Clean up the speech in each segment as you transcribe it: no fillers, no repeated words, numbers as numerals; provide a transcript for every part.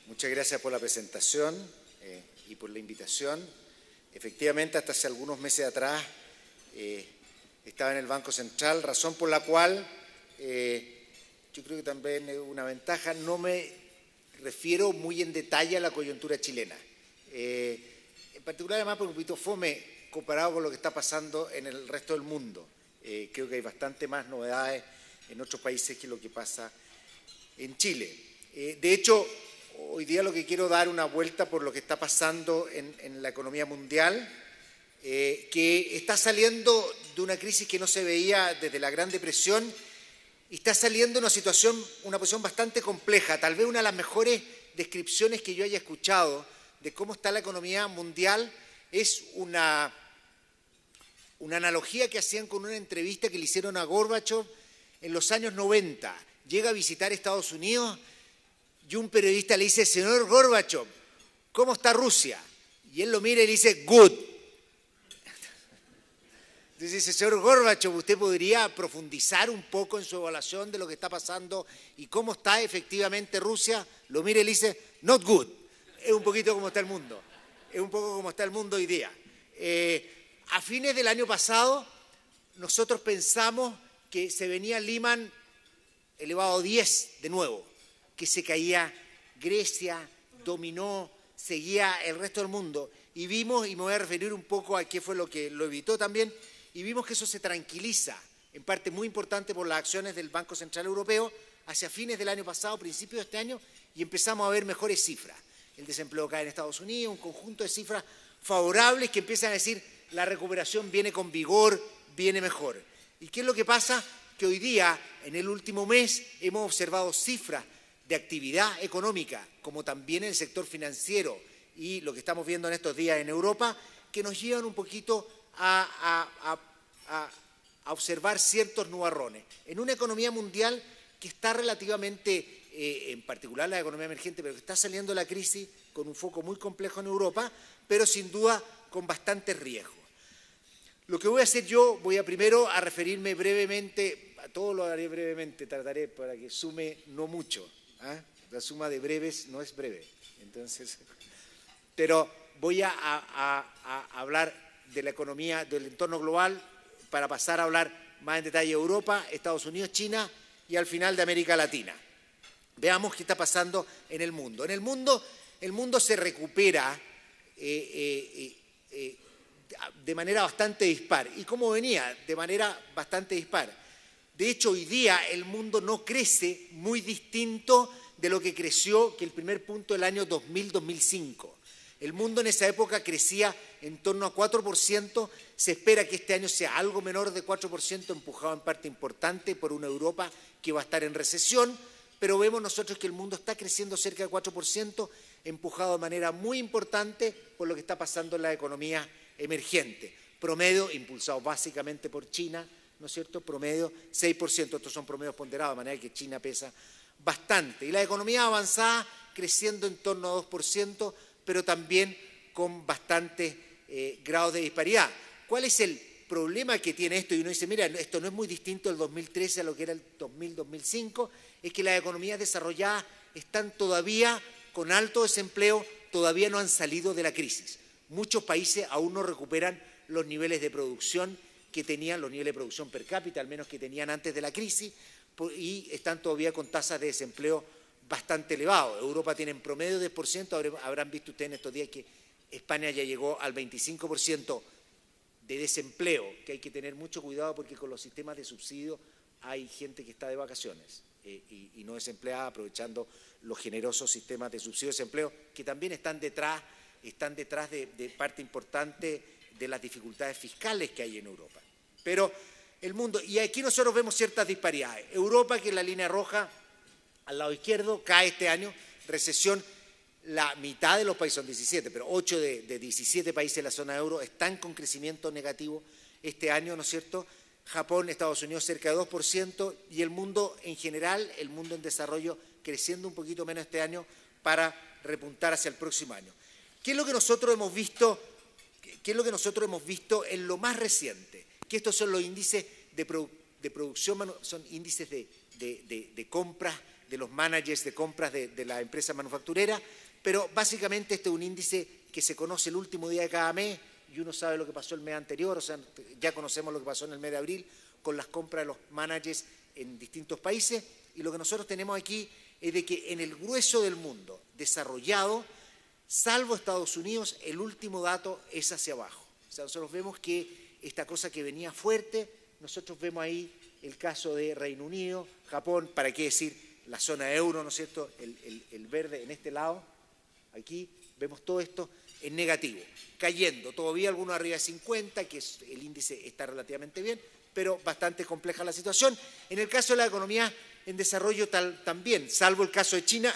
Muchas gracias por la presentación y por la invitación. Efectivamente, hasta hace algunos meses atrás estaba en el Banco Central, razón por la cual yo creo que también es una ventaja, no me refiero muy en detalle a la coyuntura chilena. En particular, además, por un poquito fome comparado con lo que está pasando en el resto del mundo. Creo que hay bastante más novedades en otros países que lo que pasa en Chile. De hecho, hoy día lo que quiero dar una vuelta por lo que está pasando en la economía mundial, que está saliendo de una crisis que no se veía desde la Gran Depresión y está saliendo de una posición bastante compleja. Tal vez una de las mejores descripciones que yo haya escuchado de cómo está la economía mundial es una analogía que hacían con una entrevista que le hicieron a Gorbachev en los años 90. Llega a visitar Estados Unidos y un periodista le dice: señor Gorbachev, ¿cómo está Rusia? Y él lo mira y le dice: good. Entonces dice: señor Gorbachev, ¿usted podría profundizar un poco en su evaluación de lo que está pasando y cómo está efectivamente Rusia? Lo mira y le dice: not good. Es un poquito como está el mundo. Es un poco como está el mundo hoy día. A fines del año pasado, nosotros pensamos que se venía Lehman elevado a 10 de nuevo, que se caía Grecia, dominó, seguía el resto del mundo. Y vimos, y me voy a referir un poco a qué fue lo que lo evitó también, y vimos que eso se tranquiliza, en parte muy importante por las acciones del Banco Central Europeo, hacia fines del año pasado, principios de este año, y empezamos a ver mejores cifras. El desempleo cae en Estados Unidos, un conjunto de cifras favorables que empiezan a decir la recuperación viene con vigor, viene mejor. ¿Y qué es lo que pasa? Que hoy día, en el último mes, hemos observado cifras de actividad económica, como también en el sector financiero y lo que estamos viendo en estos días en Europa, que nos llevan un poquito a observar ciertos nubarrones. En una economía mundial que está relativamente, en particular la economía emergente, pero que está saliendo de la crisis con un foco muy complejo en Europa, pero sin duda con bastantes riesgos. Lo que voy a hacer yo, voy a primero a referirme brevemente, a todo lo haré brevemente, trataré para que sume no mucho. La suma de breves no es breve, entonces, pero voy a hablar de la economía, del entorno global, para pasar a hablar más en detalle de Europa, Estados Unidos, China y al final de América Latina. Veamos qué está pasando en el mundo. En el mundo se recupera de manera bastante dispar. ¿Y cómo venía? De manera bastante dispar. De hecho, hoy día el mundo no crece muy distinto de lo que creció que el primer punto del año 2000-2005. El mundo en esa época crecía en torno a 4%, se espera que este año sea algo menor de 4%, empujado en parte importante por una Europa que va a estar en recesión, pero vemos nosotros que el mundo está creciendo cerca de 4%, empujado de manera muy importante por lo que está pasando en la economía emergente. Promedio, impulsado básicamente por China, ¿no es cierto? Promedio 6%, estos son promedios ponderados, de manera que China pesa bastante. Y la economía avanzada creciendo en torno a 2%, pero también con bastantes grados de disparidad. ¿Cuál es el problema que tiene esto? Y uno dice, mira, esto no es muy distinto del 2013 a lo que era el 2000-2005, es que las economías desarrolladas están todavía con alto desempleo, todavía no han salido de la crisis. Muchos países aún no recuperan los niveles de producción que tenían, los niveles de producción per cápita, al menos que tenían antes de la crisis, y están todavía con tasas de desempleo bastante elevadas. Europa tiene en promedio 10%, habrán visto ustedes en estos días que España ya llegó al 25% de desempleo, que hay que tener mucho cuidado porque con los sistemas de subsidio hay gente que está de vacaciones y no desempleada, aprovechando los generosos sistemas de subsidio de desempleo que también están detrás de parte importante de las dificultades fiscales que hay en Europa. Pero el mundo, y aquí nosotros vemos ciertas disparidades. Europa, que es la línea roja al lado izquierdo, cae este año, recesión, la mitad de los países, son 17, pero 8 de 17 países de la zona euro están con crecimiento negativo este año, ¿no es cierto? Japón, Estados Unidos cerca de 2% y el mundo en general, el mundo en desarrollo, creciendo un poquito menos este año para repuntar hacia el próximo año. ¿Qué es lo que nosotros hemos visto? ¿Qué es lo que nosotros hemos visto en lo más reciente? Que estos son los índices de producción, son índices de compras de los managers de compras de la empresa manufacturera, pero básicamente este es un índice que se conoce el último día de cada mes y uno sabe lo que pasó el mes anterior, o sea, ya conocemos lo que pasó en el mes de abril con las compras de los managers en distintos países, y lo que nosotros tenemos aquí es de que en el grueso del mundo desarrollado, salvo Estados Unidos, el último dato es hacia abajo. O sea, nosotros vemos que esta cosa que venía fuerte, nosotros vemos ahí el caso de Reino Unido, Japón, para qué decir la zona euro, ¿no es cierto?, el verde en este lado, aquí vemos todo esto en negativo, cayendo, todavía algunos arriba de 50, que el índice está relativamente bien, pero bastante compleja la situación. En el caso de la economía en desarrollo también, salvo el caso de China,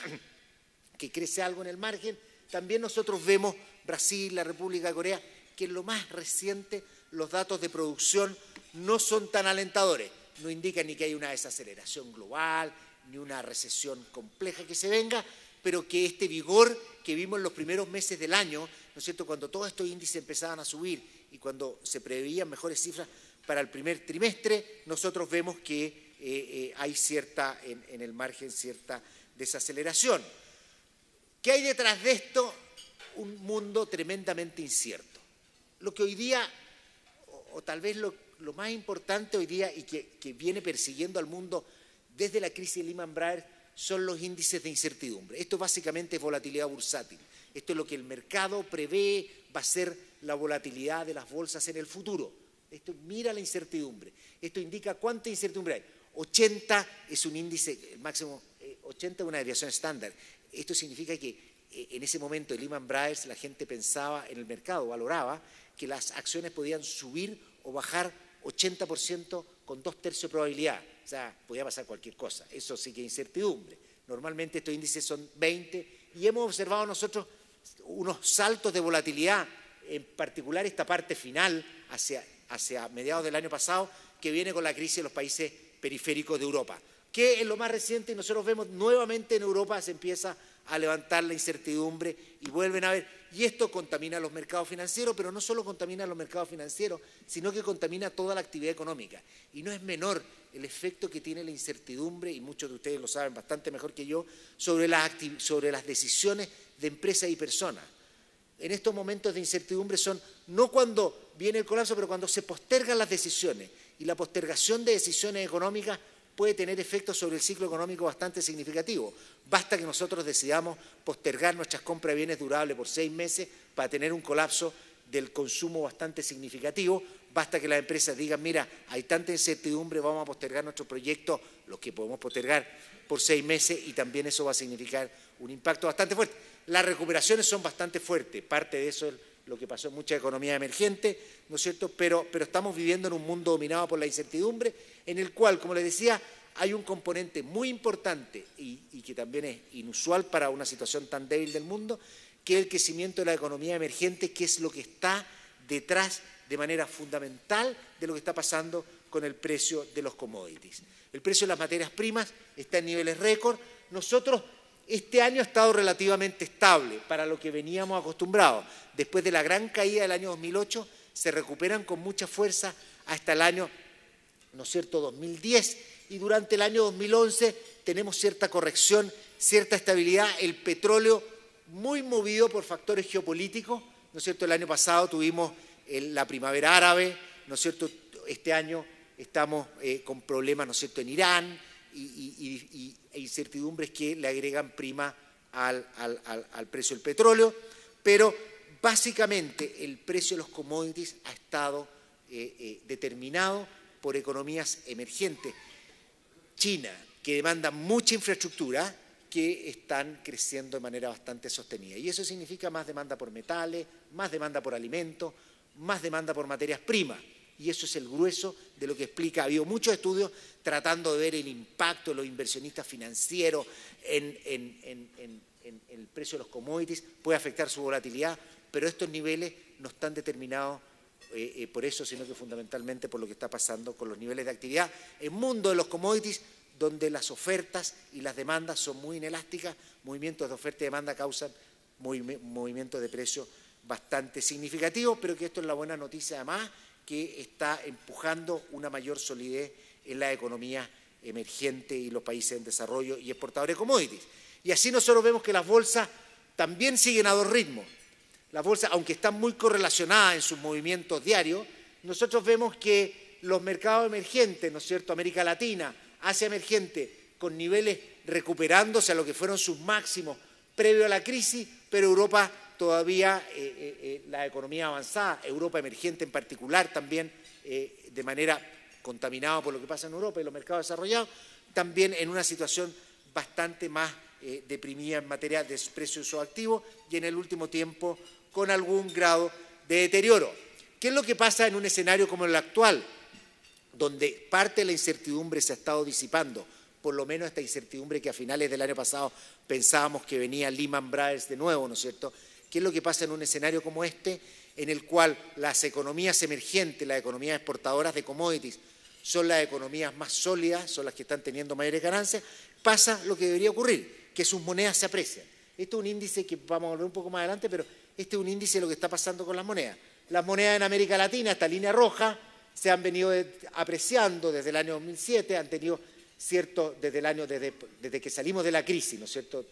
que crece algo en el margen, también nosotros vemos Brasil, la República de Corea, que en lo más reciente los datos de producción no son tan alentadores, no indican ni que hay una desaceleración global, ni una recesión compleja que se venga, pero que este vigor que vimos en los primeros meses del año, ¿no es cierto?, cuando todos estos índices empezaban a subir y cuando se preveían mejores cifras para el primer trimestre, nosotros vemos que hay cierta, en el margen, cierta desaceleración. ¿Qué hay detrás de esto? Un mundo tremendamente incierto. Lo que hoy día, o tal vez lo más importante hoy día y que viene persiguiendo al mundo desde la crisis de Lehman Brothers, son los índices de incertidumbre. Esto básicamente es volatilidad bursátil. Esto es lo que el mercado prevé va a ser la volatilidad de las bolsas en el futuro. Esto mira la incertidumbre. Esto indica cuánta incertidumbre hay. 80 es un índice, el máximo 80 es una desviación estándar. Esto significa que en ese momento de Lehman Brothers la gente pensaba en el mercado, valoraba que las acciones podían subir o bajar 80% con 2/3 de probabilidad. O sea, podía pasar cualquier cosa. Eso sí que es incertidumbre. Normalmente estos índices son 20 y hemos observado nosotros unos saltos de volatilidad, en particular esta parte final hacia mediados del año pasado, que viene con la crisis de los países periféricos de Europa, que en lo más reciente nosotros vemos nuevamente en Europa se empieza a levantar la incertidumbre y vuelven a ver, y esto contamina los mercados financieros, pero no solo contamina los mercados financieros, sino que contamina toda la actividad económica. Y no es menor el efecto que tiene la incertidumbre, y muchos de ustedes lo saben bastante mejor que yo, sobre las decisiones de empresas y personas. En estos momentos de incertidumbre son no cuando viene el colapso, pero cuando se postergan las decisiones. Y la postergación de decisiones económicas puede tener efectos sobre el ciclo económico bastante significativo. Basta que nosotros decidamos postergar nuestras compras de bienes durables por 6 meses para tener un colapso del consumo bastante significativo. Basta que las empresas digan, mira, hay tanta incertidumbre, vamos a postergar nuestros proyectos, los que podemos postergar por 6 meses, y también eso va a significar un impacto bastante fuerte. Las recuperaciones son bastante fuertes, parte de eso es lo que pasó en muchas economías emergentes, ¿no es cierto? Pero estamos viviendo en un mundo dominado por la incertidumbre, en el cual, como les decía, hay un componente muy importante y que también es inusual para una situación tan débil del mundo, que es el crecimiento de la economía emergente, que es lo que está detrás de manera fundamental de lo que está pasando con el precio de los commodities. El precio de las materias primas está en niveles récord. Nosotros este año ha estado relativamente estable para lo que veníamos acostumbrados. Después de la gran caída del año 2008, se recuperan con mucha fuerza hasta el año, ¿no es cierto?, 2010, y durante el año 2011 tenemos cierta corrección, cierta estabilidad. El petróleo muy movido por factores geopolíticos, ¿no es cierto? El año pasado tuvimos la primavera árabe, ¿no es cierto? Este año estamos con problemas, ¿no es cierto?, en Irán, e incertidumbres que le agregan prima al precio del petróleo, pero básicamente el precio de los commodities ha estado determinado por economías emergentes. China, que demanda mucha infraestructura, que están creciendo de manera bastante sostenida. Y eso significa más demanda por metales, más demanda por alimentos, más demanda por materias primas. Y eso es el grueso de lo que explica. Ha habido muchos estudios tratando de ver el impacto de los inversionistas financieros en el precio de los commodities. Puede afectar su volatilidad, pero estos niveles no están determinados por eso, sino que fundamentalmente por lo que está pasando con los niveles de actividad en el mundo de los commodities, donde las ofertas y las demandas son muy inelásticas. Movimientos de oferta y demanda causan movimientos de precio bastante significativos, pero que esto es la buena noticia además, que está empujando una mayor solidez en la economía emergentes y los países en desarrollo y exportadores de commodities. Y así nosotros vemos que las bolsas también siguen a dos ritmos. Las bolsas, aunque están muy correlacionadas en sus movimientos diarios, nosotros vemos que los mercados emergentes, ¿no es cierto?, América Latina, Asia emergente, con niveles recuperándose a lo que fueron sus máximos previo a la crisis, pero Europa todavía, la economía avanzada, Europa emergente en particular también, de manera contaminada por lo que pasa en Europa y los mercados desarrollados, también en una situación bastante más deprimida en materia de precios de sus activos y en el último tiempo con algún grado de deterioro. ¿Qué es lo que pasa en un escenario como el actual, donde parte de la incertidumbre se ha estado disipando? Por lo menos esta incertidumbre que a finales del año pasado pensábamos que venía Lehman Brothers de nuevo, ¿no es cierto? ¿Qué es lo que pasa en un escenario como este, en el cual las economías emergentes, las economías exportadoras de commodities, son las economías más sólidas, son las que están teniendo mayores ganancias? Pasa lo que debería ocurrir, que sus monedas se aprecian. Este es un índice que vamos a volver un poco más adelante, pero este es un índice de lo que está pasando con las monedas. Las monedas en América Latina, esta línea roja, se han venido apreciando desde el año 2007, han tenido cierto, desde que salimos de la crisis, ¿no es cierto?,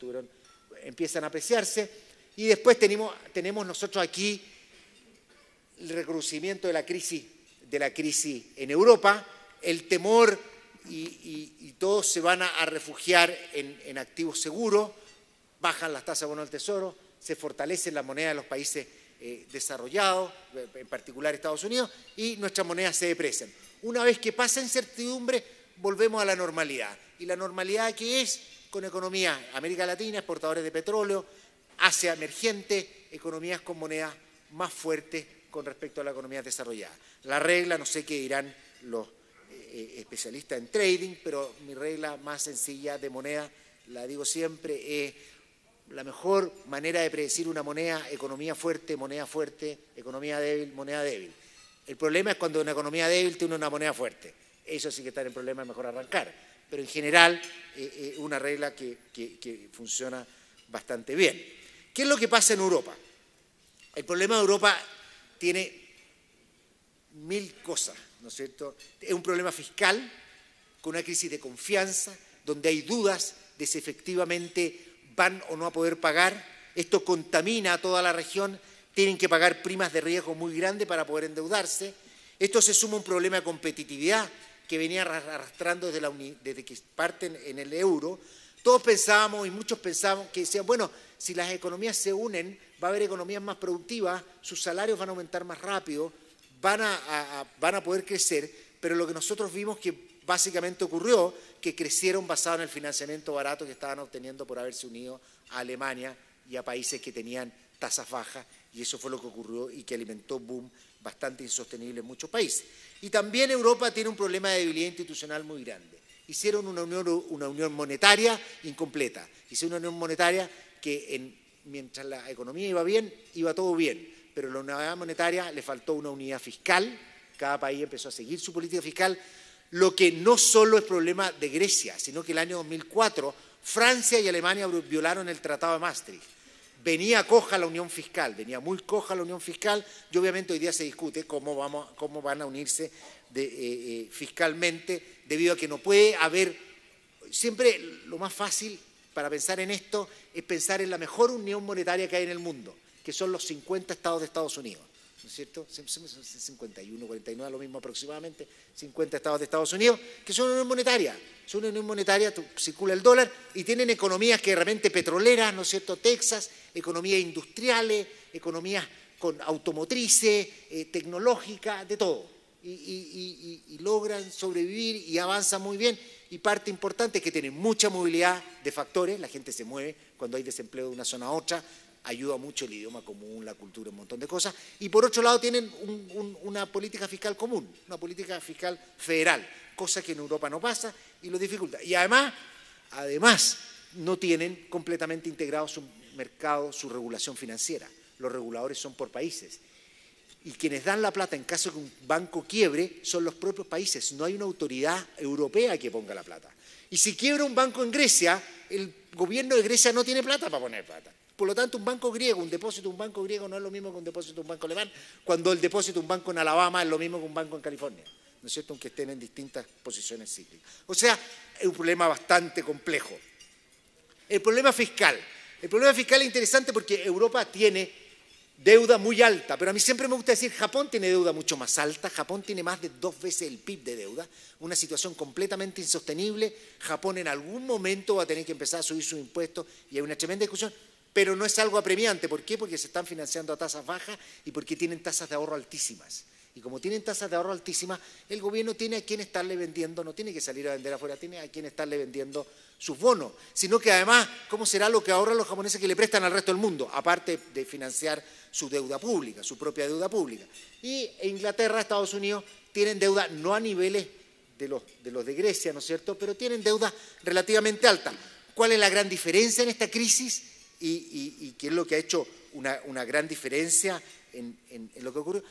empiezan a apreciarse, y después tenemos nosotros aquí el reconocimiento de la crisis en Europa, el temor y todos se van a refugiar en activos seguros, bajan las tasas de bono del tesoro, se fortalecen las monedas de los países desarrollados, en particular Estados Unidos, y nuestras monedas se deprecian. Una vez que pasa incertidumbre, volvemos a la normalidad. ¿Y la normalidad qué es? Con economías América Latina, exportadores de petróleo, Asia emergente, economías con monedas más fuertes con respecto a la economía desarrollada. La regla, no sé qué dirán los especialistas en trading, pero mi regla más sencilla de moneda, la digo siempre, es la mejor manera de predecir una moneda: economía fuerte, economía débil, moneda débil. El problema es cuando una economía débil tiene una moneda fuerte. Eso sí que está en problema, es mejor arrancar. Pero en general, una regla que funciona bastante bien. ¿Qué es lo que pasa en Europa? El problema de Europa tiene mil cosas, ¿no es cierto? Es un problema fiscal, con una crisis de confianza, donde hay dudas de si efectivamente van o no a poder pagar. Esto contamina a toda la región, tienen que pagar primas de riesgo muy grandes para poder endeudarse. Esto se suma a un problema de competitividad que venía arrastrando desde que parten en el euro. Todos pensábamos y muchos pensábamos que decían, bueno, si las economías se unen, va a haber economías más productivas, sus salarios van a aumentar más rápido, van a poder crecer, pero lo que nosotros vimos que básicamente ocurrió, que crecieron basado en el financiamiento barato que estaban obteniendo por haberse unido a Alemania y a países que tenían tasas bajas, y eso fue lo que ocurrió y que alimentó un boom bastante insostenible en muchos países. Y también Europa tiene un problema de debilidad institucional muy grande. Hicieron una unión monetaria incompleta. Hicieron una unión monetaria que mientras la economía iba bien, iba todo bien, pero a la unidad monetaria le faltó una unidad fiscal. Cada país empezó a seguir su política fiscal, lo que no solo es problema de Grecia, sino que el año 2004 Francia y Alemania violaron el Tratado de Maastricht. Venía coja la unión fiscal, venía muy coja la unión fiscal, y obviamente hoy día se discute cómo van a unirse fiscalmente, debido a que no puede haber. Siempre lo más fácil para pensar en esto es pensar en la mejor unión monetaria que hay en el mundo, que son los 50 estados de Estados Unidos, ¿no es cierto? 51, 49, lo mismo aproximadamente, 50 estados de Estados Unidos, que son una unión monetaria. Son una unión monetaria, circula el dólar, y tienen economías que de repente petroleras, ¿no es cierto?, Texas, economías industriales, economías con automotrices, tecnológicas, de todo. Y logran sobrevivir y avanzan muy bien. Y parte importante es que tienen mucha movilidad de factores, la gente se mueve cuando hay desempleo de una zona a otra, ayuda mucho el idioma común, la cultura, un montón de cosas. Y por otro lado tienen una política fiscal común, una política fiscal federal, cosa que en Europa no pasa y lo dificulta. Y además no tienen completamente integrado su mercado, su regulación financiera. Los reguladores son por países. Y quienes dan la plata en caso de que un banco quiebre son los propios países. No hay una autoridad europea que ponga la plata. Y si quiebra un banco en Grecia, el gobierno de Grecia no tiene plata para poner plata. Por lo tanto, un banco griego, un depósito de un banco griego no es lo mismo que un depósito de un banco alemán, cuando el depósito de un banco en Alabama es lo mismo que un banco en California. ¿no es cierto?, aunque estén en distintas posiciones cíclicas. O sea, es un problema bastante complejo. El problema fiscal. El problema fiscal es interesante porque Europa tiene deuda muy alta, pero a mí siempre me gusta decir, Japón tiene deuda mucho más alta, Japón tiene más de 2 veces el PIB de deuda, una situación completamente insostenible. Japón en algún momento va a tener que empezar a subir sus impuestos y hay una tremenda discusión, pero no es algo apremiante. ¿Por qué? Porque se están financiando a tasas bajas y porque tienen tasas de ahorro altísimas. Y como tienen tasas de ahorro altísimas, el gobierno tiene a quien estarle vendiendo, no tiene que salir a vender afuera, tiene a quien estarle vendiendo sus bonos, sino que además, ¿cómo será lo que ahorran los japoneses que le prestan al resto del mundo? Aparte de financiar su deuda pública, su propia deuda pública. Y Inglaterra, Estados Unidos tienen deuda no a niveles de los de Grecia, ¿no es cierto?, pero tienen deuda relativamente alta. ¿Cuál es la gran diferencia en esta crisis? Y qué es lo que ha hecho una gran diferencia en lo que ocurrió?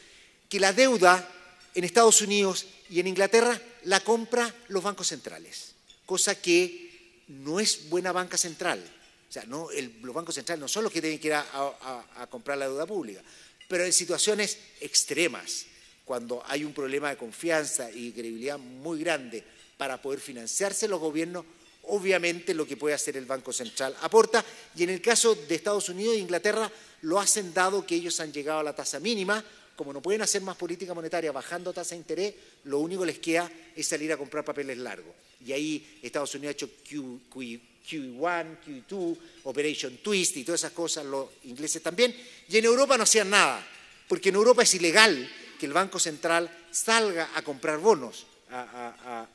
Que la deuda en Estados Unidos y en Inglaterra la compra los bancos centrales, cosa que no es buena banca central. O sea, los bancos centrales no son los que tienen que ir a comprar la deuda pública, pero en situaciones extremas, cuando hay un problema de confianza y credibilidad muy grande para poder financiarse los gobiernos, obviamente lo que puede hacer el Banco Central aporta, y en el caso de Estados Unidos e Inglaterra lo hacen dado que ellos han llegado a la tasa mínima. Como no pueden hacer más política monetaria bajando tasa de interés, lo único que les queda es salir a comprar papeles largos. Y ahí Estados Unidos ha hecho QE1, QE2, Operation Twist y todas esas cosas, los ingleses también. Y en Europa no hacían nada, porque en Europa es ilegal que el Banco Central salga a comprar bonos a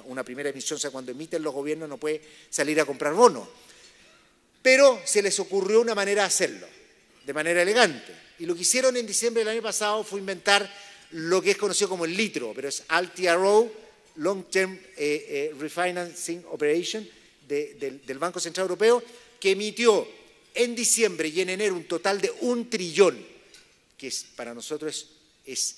una primera emisión. O sea, cuando emiten los gobiernos no puede salir a comprar bonos. Pero se les ocurrió una manera de hacerlo, de manera elegante. Y lo que hicieron en diciembre del año pasado fue inventar lo que es conocido como el litro, pero es LTRO, Long Term Refinancing Operation, del Banco Central Europeo, que emitió en diciembre y en enero un total de 1 trillón, que para nosotros es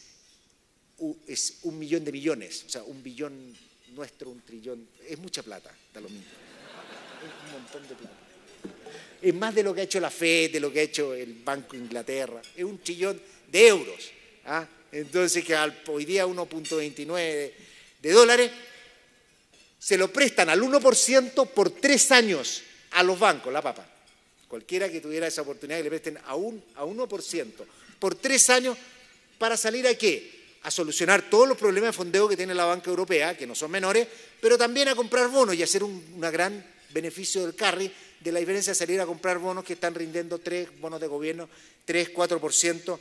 1 millón de millones, o sea, 1 billón nuestro, 1 trillón, es mucha plata, da lo mismo, es un montón de plata. Es más de lo que ha hecho la FED, de lo que ha hecho el Banco de Inglaterra, es 1 trillón de euros. ¿Ah? Entonces, que hoy día 1.29 de dólares, se lo prestan al 1% por 3 años a los bancos, la papa. Cualquiera que tuviera esa oportunidad que le presten a 1% por 3 años, ¿para salir a qué? A solucionar todos los problemas de fondeo que tiene la banca europea, que no son menores, pero también a comprar bonos y hacer un gran beneficio del carry, de la diferencia de salir a comprar bonos que están rindiendo bonos de gobierno, 3-4%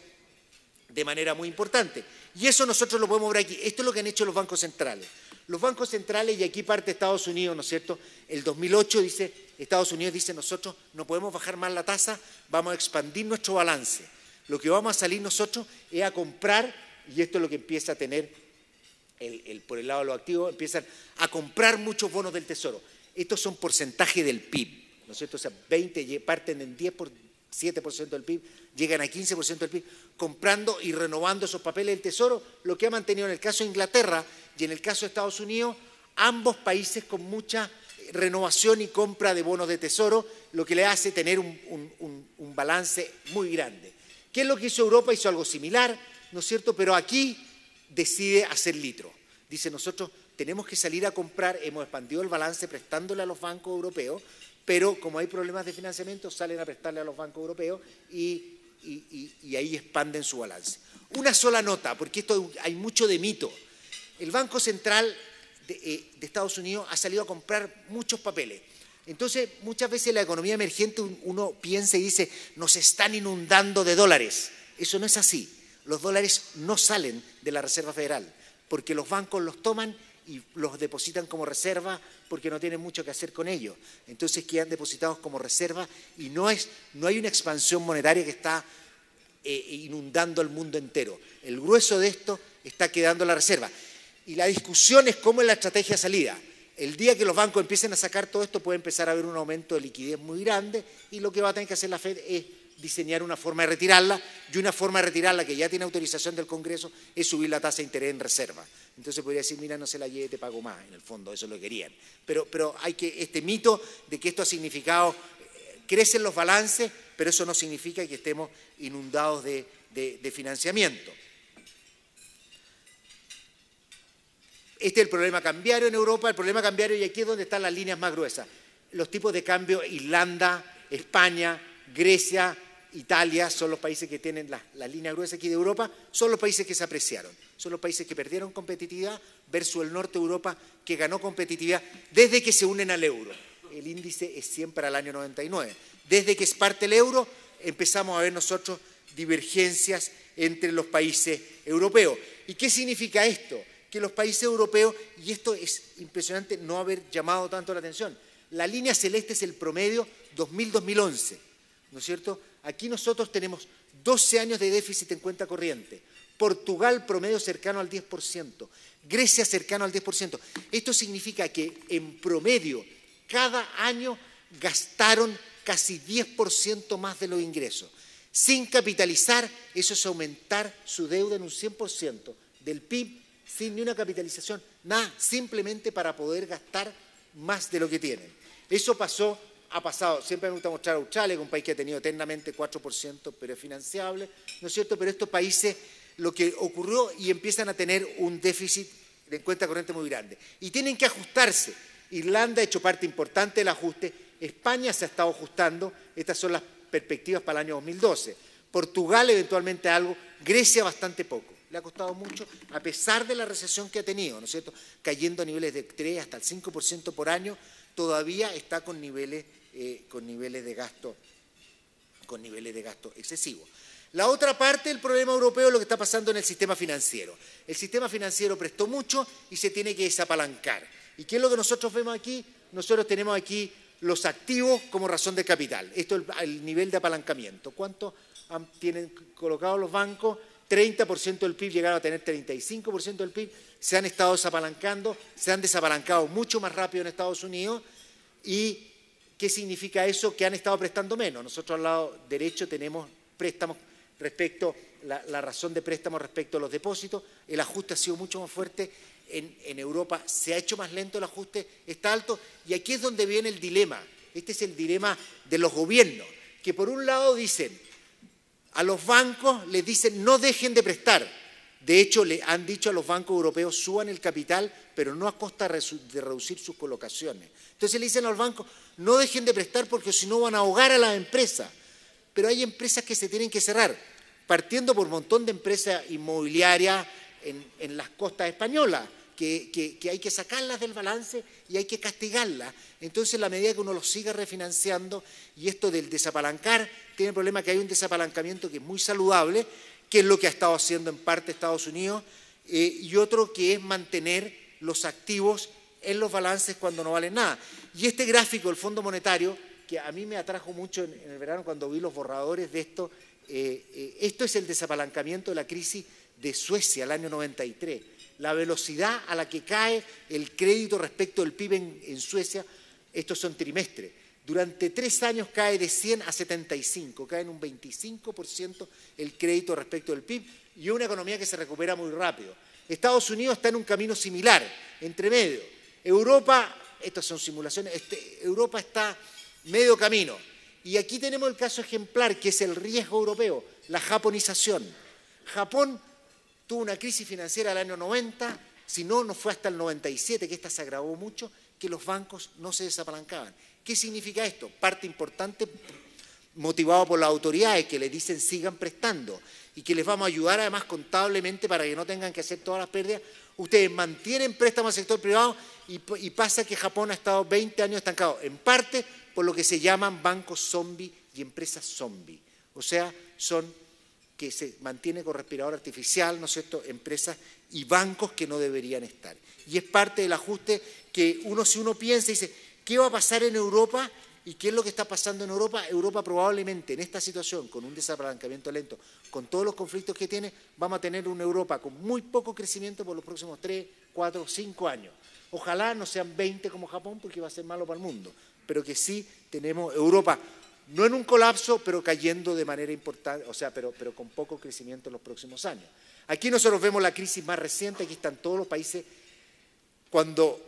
de manera muy importante. Y eso nosotros lo podemos ver aquí. Esto es lo que han hecho los bancos centrales. Los bancos centrales, y aquí parte Estados Unidos, ¿no es cierto? El 2008 Estados Unidos dice, nosotros no podemos bajar más la tasa, vamos a expandir nuestro balance. Lo que vamos a salir nosotros es a comprar, y esto es lo que empieza a tener por el lado de los activos, empiezan a comprar muchos bonos del Tesoro. Estos son porcentaje del PIB, ¿no es cierto? O sea, 20 parten en 7% del PIB, llegan a 15% del PIB, comprando y renovando esos papeles del Tesoro, lo que ha mantenido en el caso de Inglaterra y en el caso de Estados Unidos, ambos países con mucha renovación y compra de bonos de Tesoro, lo que le hace tener un balance muy grande. ¿Qué es lo que hizo Europa? Hizo algo similar, ¿no es cierto? Pero aquí decide hacer litro. Dice, nosotros tenemos que salir a comprar, hemos expandido el balance prestándole a los bancos europeos, pero como hay problemas de financiamiento, salen a prestarle a los bancos europeos y ahí expanden su balance. Una sola nota, porque esto hay mucho de mito. El Banco Central de Estados Unidos ha salido a comprar muchos papeles. Entonces, muchas veces en la economía emergente uno piensa y dice, nos están inundando de dólares. Eso no es así. Los dólares no salen de la Reserva Federal, porque los bancos los toman y los depositan como reserva porque no tienen mucho que hacer con ellos. Entonces quedan depositados como reserva y no hay una expansión monetaria que está inundando el mundo entero. El grueso de esto está quedando en la reserva. Y la discusión es cómo es la estrategia de salida. El día que los bancos empiecen a sacar todo esto puede empezar a haber un aumento de liquidez muy grande y lo que va a tener que hacer la FED es diseñar una forma de retirarla, y una forma de retirarla que ya tiene autorización del Congreso es subir la tasa de interés en reserva. Entonces podría decir, mira, no se la lleve, te pago más, en el fondo, eso lo querían. Pero hay este mito de que esto ha significado, crecen los balances, pero eso no significa que estemos inundados de financiamiento. Este es el problema cambiario en Europa, el problema cambiario, y aquí es donde están las líneas más gruesas. Los tipos de cambio, Irlanda, España, Grecia, Italia, son los países que tienen la línea gruesa aquí de Europa, son los países que se apreciaron, son los países que perdieron competitividad versus el norte de Europa que ganó competitividad desde que se unen al euro. El índice es 100 para el año 99. Desde que es parte el euro empezamos a ver nosotros divergencias entre los países europeos. ¿Y qué significa esto? Que los países europeos, y esto es impresionante no haber llamado tanto la atención, la línea celeste es el promedio 2000-2011, ¿no es cierto? Aquí nosotros tenemos 12 años de déficit en cuenta corriente, Portugal promedio cercano al 10%, Grecia cercano al 10%. Esto significa que en promedio cada año gastaron casi 10% más de los ingresos. Sin capitalizar, eso es aumentar su deuda en un 100% del PIB, sin ni una capitalización, nada, simplemente para poder gastar más de lo que tienen. Eso ha pasado, siempre me gusta mostrar a Australia, que es un país que ha tenido eternamente 4%, pero es financiable, ¿no es cierto? Pero estos países, lo que ocurrió, y empiezan a tener un déficit de cuenta corriente muy grande. Y tienen que ajustarse. Irlanda ha hecho parte importante del ajuste, España se ha estado ajustando, estas son las perspectivas para el año 2012. Portugal eventualmente algo, Grecia bastante poco. Le ha costado mucho, a pesar de la recesión que ha tenido, ¿no es cierto? Cayendo a niveles de 3 hasta el 5% por año, todavía está con niveles de gasto excesivos. La otra parte del problema europeo es lo que está pasando en el sistema financiero. El sistema financiero prestó mucho y se tiene que desapalancar. ¿Y qué es lo que nosotros vemos aquí? Nosotros tenemos aquí los activos como razón de capital. Esto es el nivel de apalancamiento. ¿Cuánto tienen colocados los bancos? 30% del PIB, llegaron a tener 35% del PIB, se han estado desapalancando, se han desapalancado mucho más rápido en Estados Unidos. ¿Y qué significa eso? Que han estado prestando menos. Nosotros al lado derecho tenemos préstamos respecto, la razón de préstamos respecto a los depósitos, el ajuste ha sido mucho más fuerte, en Europa se ha hecho más lento el ajuste, está alto, y aquí es donde viene el dilema. Este es el dilema de los gobiernos, que por un lado dicen, a los bancos les dicen no dejen de prestar. De hecho, le han dicho a los bancos europeos suban el capital, pero no a costa de reducir sus colocaciones. Entonces le dicen a los bancos no dejen de prestar porque si no van a ahogar a las empresas. Pero hay empresas que se tienen que cerrar, partiendo por un montón de empresas inmobiliarias en las costas españolas, que hay que sacarlas del balance y hay que castigarlas. Entonces, en la medida que uno los siga refinanciando, y esto del desapalancar, tiene el problema que hay un desapalancamiento que es muy saludable, que es lo que ha estado haciendo en parte Estados Unidos, y otro que es mantener los activos en los balances cuando no valen nada. Y este gráfico del Fondo Monetario, que a mí me atrajo mucho en el verano cuando vi los borradores de esto, esto es el desapalancamiento de la crisis de Suecia, el año 93. La velocidad a la que cae el crédito respecto del PIB en Suecia, estos son trimestres. Durante 3 años cae de 100 a 75, cae en un 25% el crédito respecto del PIB y una economía que se recupera muy rápido. Estados Unidos está en un camino similar, entre medio. Europa, estas son simulaciones, Europa está medio camino. Y aquí tenemos el caso ejemplar, que es el riesgo europeo, la japonización. Japón tuvo una crisis financiera el año 90, si no, no fue hasta el 97, que esta se agravó mucho, que los bancos no se desapalancaban. ¿Qué significa esto? Parte importante, motivado por las autoridades que les dicen sigan prestando y que les vamos a ayudar además contablemente para que no tengan que hacer todas las pérdidas. Ustedes mantienen préstamos al sector privado y pasa que Japón ha estado 20 años estancado, en parte por lo que se llaman bancos zombie y empresas zombie. O sea, son que se mantiene con respirador artificial, ¿no es cierto?, empresas y bancos que no deberían estar. Y es parte del ajuste que si uno piensa y dice, ¿qué va a pasar en Europa? ¿Y qué es lo que está pasando en Europa? Europa probablemente en esta situación, con un desapalancamiento lento, con todos los conflictos que tiene, vamos a tener una Europa con muy poco crecimiento por los próximos 3, 4, 5 años. Ojalá no sean 20 como Japón, porque va a ser malo para el mundo, pero que sí tenemos Europa, no en un colapso, pero cayendo de manera importante, o sea, pero con poco crecimiento en los próximos años. Aquí nosotros vemos la crisis más reciente, aquí están todos los países, cuando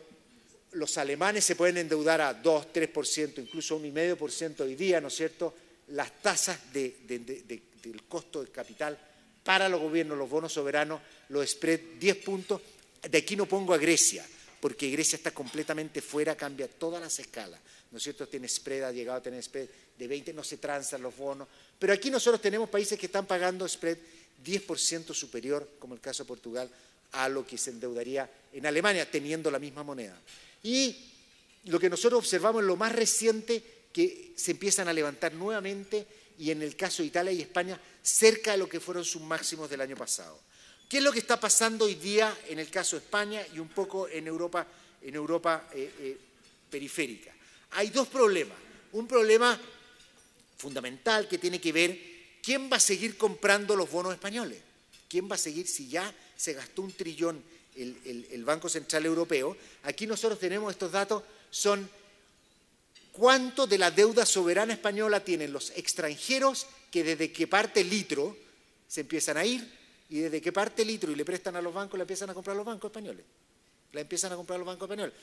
los alemanes se pueden endeudar a 2, 3%, incluso 1,5% hoy día, ¿no es cierto? Las tasas del costo del capital para los gobiernos, los bonos soberanos, los spread 10 puntos, De aquí no pongo a Grecia, porque Grecia está completamente fuera, cambia todas las escalas, ¿no es cierto? Tiene spread, ha llegado a tener spread de 20, no se transan los bonos, pero aquí nosotros tenemos países que están pagando spread 10% superior, como el caso de Portugal, a lo que se endeudaría en Alemania, teniendo la misma moneda. Y lo que nosotros observamos en lo más reciente, que se empiezan a levantar nuevamente, y en el caso de Italia y España, cerca de lo que fueron sus máximos del año pasado. ¿Qué es lo que está pasando hoy día en el caso de España y un poco en Europa periférica? Hay dos problemas. Un problema fundamental que tiene que ver quién va a seguir comprando los bonos españoles. ¿Quién va a seguir si ya se gastó 1 trillón el Banco Central Europeo? Aquí nosotros tenemos estos datos, son cuánto de la deuda soberana española tienen los extranjeros que desde que parte el litro se empiezan a ir, y desde que parte el litro y le prestan a los bancos, la empiezan a comprar los bancos españoles. La empiezan a comprar los bancos españoles.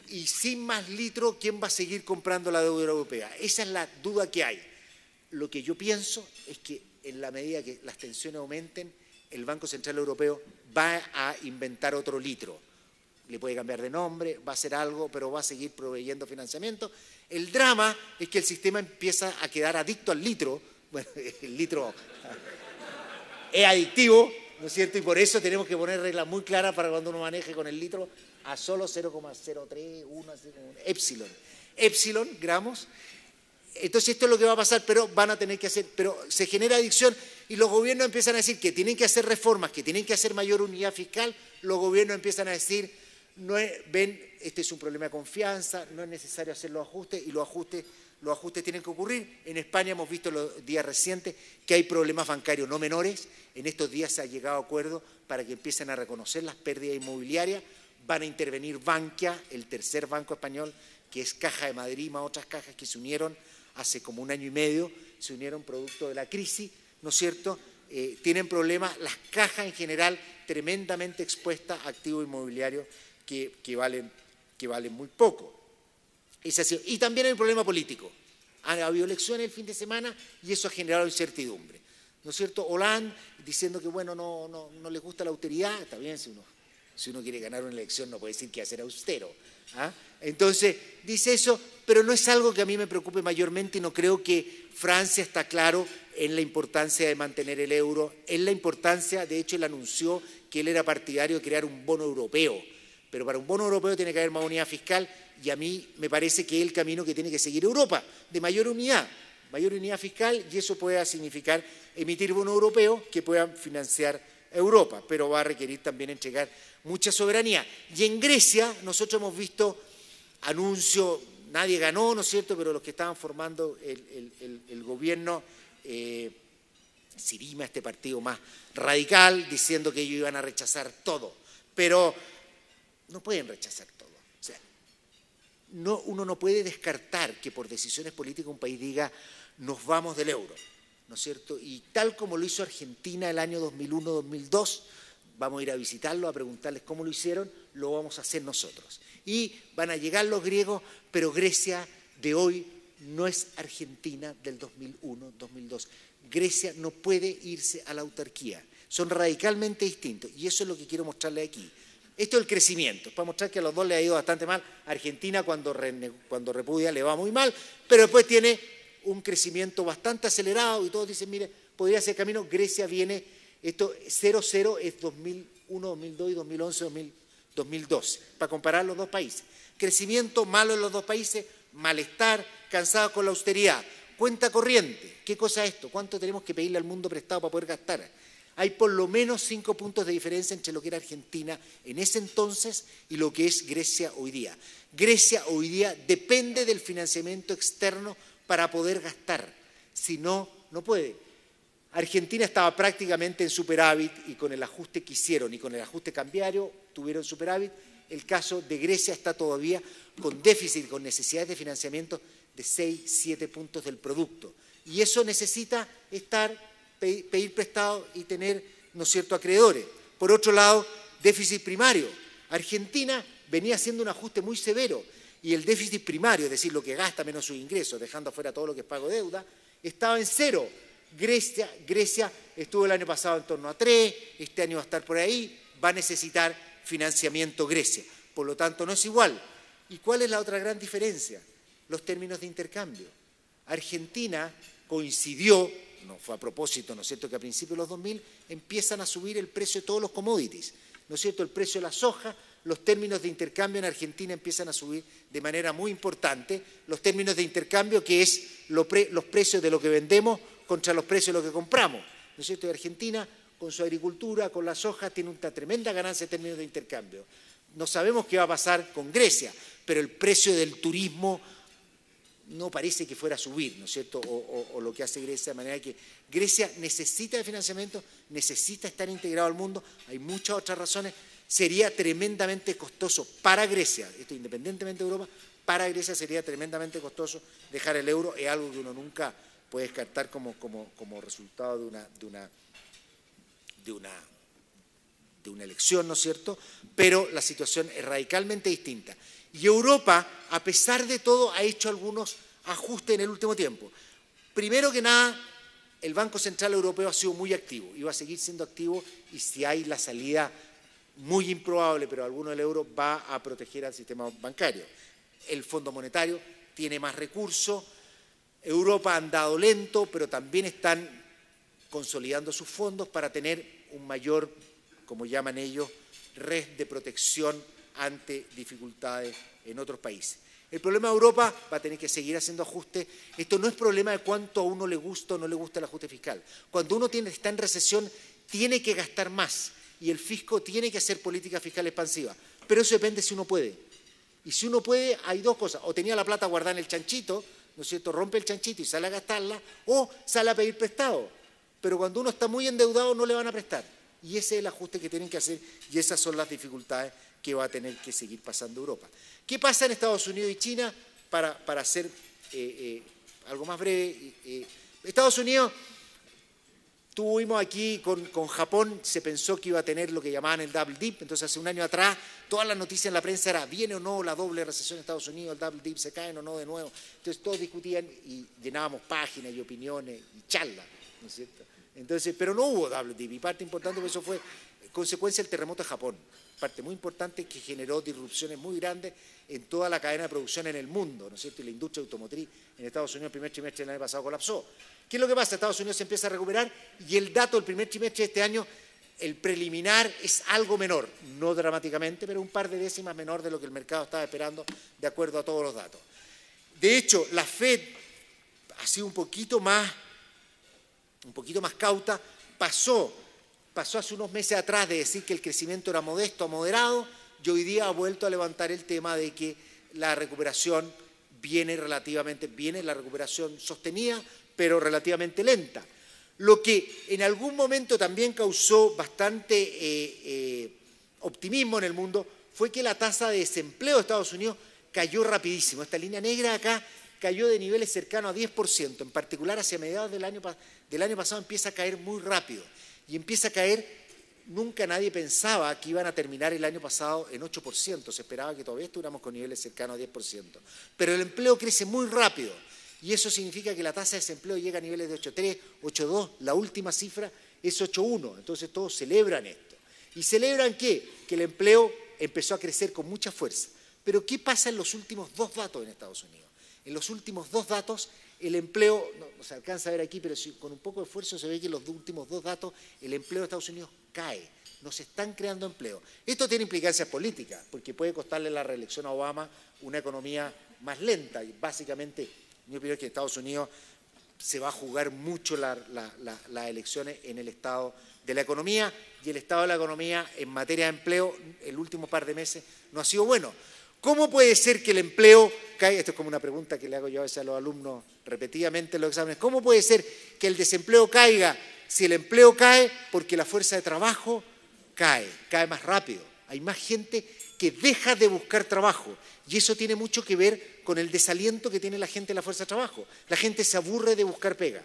Y sin más litro, ¿quién va a seguir comprando la deuda europea? Esa es la duda que hay. Lo que yo pienso es que en la medida que las tensiones aumenten, el Banco Central Europeo va a inventar otro litro. Le puede cambiar de nombre, va a hacer algo, pero va a seguir proveyendo financiamiento. El drama es que el sistema empieza a quedar adicto al litro. Bueno, el litro es adictivo, ¿no es cierto? Y por eso tenemos que poner reglas muy claras para cuando uno maneje con el litro a solo 0,031 epsilon gramos. Entonces esto es lo que va a pasar, pero van a tener que hacer, pero se genera adicción y los gobiernos empiezan a decir que tienen que hacer reformas, que tienen que hacer mayor unidad fiscal. Los gobiernos empiezan a decir, no es, ven, este es un problema de confianza, no es necesario hacer los ajustes, y los ajustes tienen que ocurrir. En España hemos visto en los días recientes que hay problemas bancarios no menores. En estos días se ha llegado a acuerdo para que empiecen a reconocer las pérdidas inmobiliarias. Van a intervenir Bankia, el tercer banco español, que es Caja de Madrid, más otras cajas que se unieron hace como 1 año y medio, se unieron producto de la crisis, ¿no es cierto? Tienen problemas, las cajas en general tremendamente expuestas a activos inmobiliarios que valen muy poco. Es así. Y también hay un problema político. Han habido elecciones el fin de semana y eso ha generado incertidumbre, ¿no es cierto? Hollande diciendo que bueno, no les gusta la austeridad, está bien, si uno quiere ganar una elección no puede decir que va a ser austero, ¿ah? Entonces dice eso, pero no es algo que a mí me preocupe mayormente y no creo que Francia está claro en la importancia de mantener el euro, en la importancia, de hecho él anunció que él era partidario de crear un bono europeo, pero para un bono europeo tiene que haber más unidad fiscal y a mí me parece que es el camino que tiene que seguir Europa, de mayor unidad fiscal, y eso puede significar emitir bonos europeos que puedan financiar Europa, pero va a requerir también entregar mucha soberanía. Y en Grecia nosotros hemos visto anuncios, nadie ganó, ¿no es cierto?, pero los que estaban formando el gobierno, Sirima, este partido más radical, diciendo que ellos iban a rechazar todo, pero no pueden rechazar todo. O sea, uno no puede descartar que por decisiones políticas un país diga nos vamos del euro, ¿no es cierto? Y tal como lo hizo Argentina el año 2001-2002, vamos a ir a visitarlo, a preguntarles cómo lo hicieron, lo vamos a hacer nosotros. Y van a llegar los griegos, pero Grecia de hoy no es Argentina del 2001-2002. Grecia no puede irse a la autarquía, son radicalmente distintos y eso es lo que quiero mostrarles aquí. Esto es el crecimiento, para mostrar que a los dos les ha ido bastante mal. Argentina cuando repudia le va muy mal, pero después tiene un crecimiento bastante acelerado y todos dicen, mire, podría ser camino. Grecia viene, esto 0,0 es 2001, 2002 y 2011, 2012, para comparar los dos países. Crecimiento malo en los dos países, malestar, cansados con la austeridad. Cuenta corriente, ¿qué cosa es esto? ¿Cuánto tenemos que pedirle al mundo prestado para poder gastar? Hay por lo menos 5 puntos de diferencia entre lo que era Argentina en ese entonces y lo que es Grecia hoy día. Grecia hoy día depende del financiamiento externo para poder gastar, si no, no puede. Argentina estaba prácticamente en superávit y con el ajuste que hicieron y con el ajuste cambiario tuvieron superávit. El caso de Grecia está todavía con déficit, con necesidades de financiamiento de 6, 7 puntos del producto. Y eso necesita pedir prestado y tener, ¿no es cierto?, acreedores. Por otro lado, déficit primario. Argentina venía haciendo un ajuste muy severo y el déficit primario, es decir, lo que gasta menos sus ingresos, dejando afuera todo lo que es pago de deuda, estaba en 0. Grecia estuvo el año pasado en torno a 3, este año va a estar por ahí, va a necesitar financiamiento Grecia. Por lo tanto, no es igual. ¿Y cuál es la otra gran diferencia? Los términos de intercambio. Argentina coincidió, no fue a propósito, ¿no es cierto?, que a principios de los 2000 empiezan a subir el precio de todos los commodities, ¿no es cierto?, el precio de la soja, los términos de intercambio en Argentina empiezan a subir de manera muy importante, los términos de intercambio que es los precios de lo que vendemos contra los precios de lo que compramos, ¿no es cierto?, y Argentina con su agricultura, con la soja, tiene una tremenda ganancia en términos de intercambio. No sabemos qué va a pasar con Grecia, pero el precio del turismo no parece que fuera a subir, ¿no es cierto?, o lo que hace Grecia, de manera que Grecia necesita de financiamiento, necesita estar integrado al mundo, hay muchas otras razones, sería tremendamente costoso para Grecia, esto independientemente de Europa, para Grecia sería tremendamente costoso dejar el euro, es algo que uno nunca puede descartar como resultado de una elección, ¿no es cierto?, pero la situación es radicalmente distinta. Y Europa, a pesar de todo, ha hecho algunos ajustes en el último tiempo. Primero que nada, el Banco Central Europeo ha sido muy activo y va a seguir siendo activo, y si hay la salida muy improbable, pero alguno del euro, va a proteger al sistema bancario. El Fondo Monetario tiene más recursos, Europa ha andado lento, pero también están consolidando sus fondos para tener un mayor, como llaman ellos, red de protección ante dificultades en otros países. El problema de Europa va a tener que seguir haciendo ajustes. Esto no es problema de cuánto a uno le gusta o no le gusta el ajuste fiscal. Cuando uno está en recesión, tiene que gastar más y el fisco tiene que hacer política fiscal expansiva. Pero eso depende si uno puede. Y si uno puede, hay dos cosas. O tenía la plata guardada en el chanchito, ¿no es cierto?, rompe el chanchito y sale a gastarla, o sale a pedir prestado. Pero cuando uno está muy endeudado, no le van a prestar. Y ese es el ajuste que tienen que hacer y esas son las dificultades que va a tener que seguir pasando Europa. ¿Qué pasa en Estados Unidos y China? Para hacer algo más breve. Estados Unidos, tuvimos aquí con Japón, se pensó que iba a tener lo que llamaban el double dip, entonces hace un año atrás todas las noticias en la prensa era ¿viene o no la doble recesión en Estados Unidos, el double dip, se caen o no de nuevo? Entonces todos discutían y llenábamos páginas y opiniones y charlas, ¿no es cierto? Entonces, pero no hubo double dip y parte importante de eso fue consecuencia del terremoto de Japón, parte muy importante que generó disrupciones muy grandes en toda la cadena de producción en el mundo, ¿no es cierto? Y la industria automotriz en Estados Unidos el primer trimestre del año pasado colapsó. ¿Qué es lo que pasa? Estados Unidos se empieza a recuperar y el dato del primer trimestre de este año, el preliminar, es algo menor, no dramáticamente, pero un par de décimas menor de lo que el mercado estaba esperando de acuerdo a todos los datos. De hecho, la Fed ha sido un poquito más cauta, pasó hace unos meses atrás de decir que el crecimiento era modesto a moderado y hoy día ha vuelto a levantar el tema de que la recuperación viene la recuperación sostenida, pero relativamente lenta. Lo que en algún momento también causó bastante optimismo en el mundo fue que la tasa de desempleo de Estados Unidos cayó rapidísimo. Esta línea negra acá cayó de niveles cercanos a 10%, en particular hacia mediados del año pasado empieza a caer muy rápido. Y empieza a caer, nunca nadie pensaba que iban a terminar el año pasado en 8%, se esperaba que todavía estuviéramos con niveles cercanos a 10%. Pero el empleo crece muy rápido y eso significa que la tasa de desempleo llega a niveles de 8,3, 8,2, la última cifra es 8,1, entonces todos celebran esto. ¿Y celebran qué? Que el empleo empezó a crecer con mucha fuerza. Pero ¿qué pasa en los últimos dos datos en Estados Unidos? En los últimos dos datos el empleo, no se alcanza a ver aquí, pero con un poco de esfuerzo se ve que en los últimos dos datos el empleo de Estados Unidos cae, no se están creando empleo. Esto tiene implicancias políticas, porque puede costarle la reelección a Obama una economía más lenta. Y básicamente, mi opinión es que Estados Unidos se va a jugar mucho las elecciones en el estado de la economía, y el estado de la economía en materia de empleo el último par de meses no ha sido bueno. ¿Cómo puede ser que el empleo caiga? Esto es como una pregunta que le hago yo a veces a los alumnos repetidamente en los exámenes. ¿Cómo puede ser que el desempleo caiga si el empleo cae? Porque la fuerza de trabajo cae más rápido. Hay más gente que deja de buscar trabajo y eso tiene mucho que ver con el desaliento que tiene la gente en la fuerza de trabajo. La gente se aburre de buscar pega.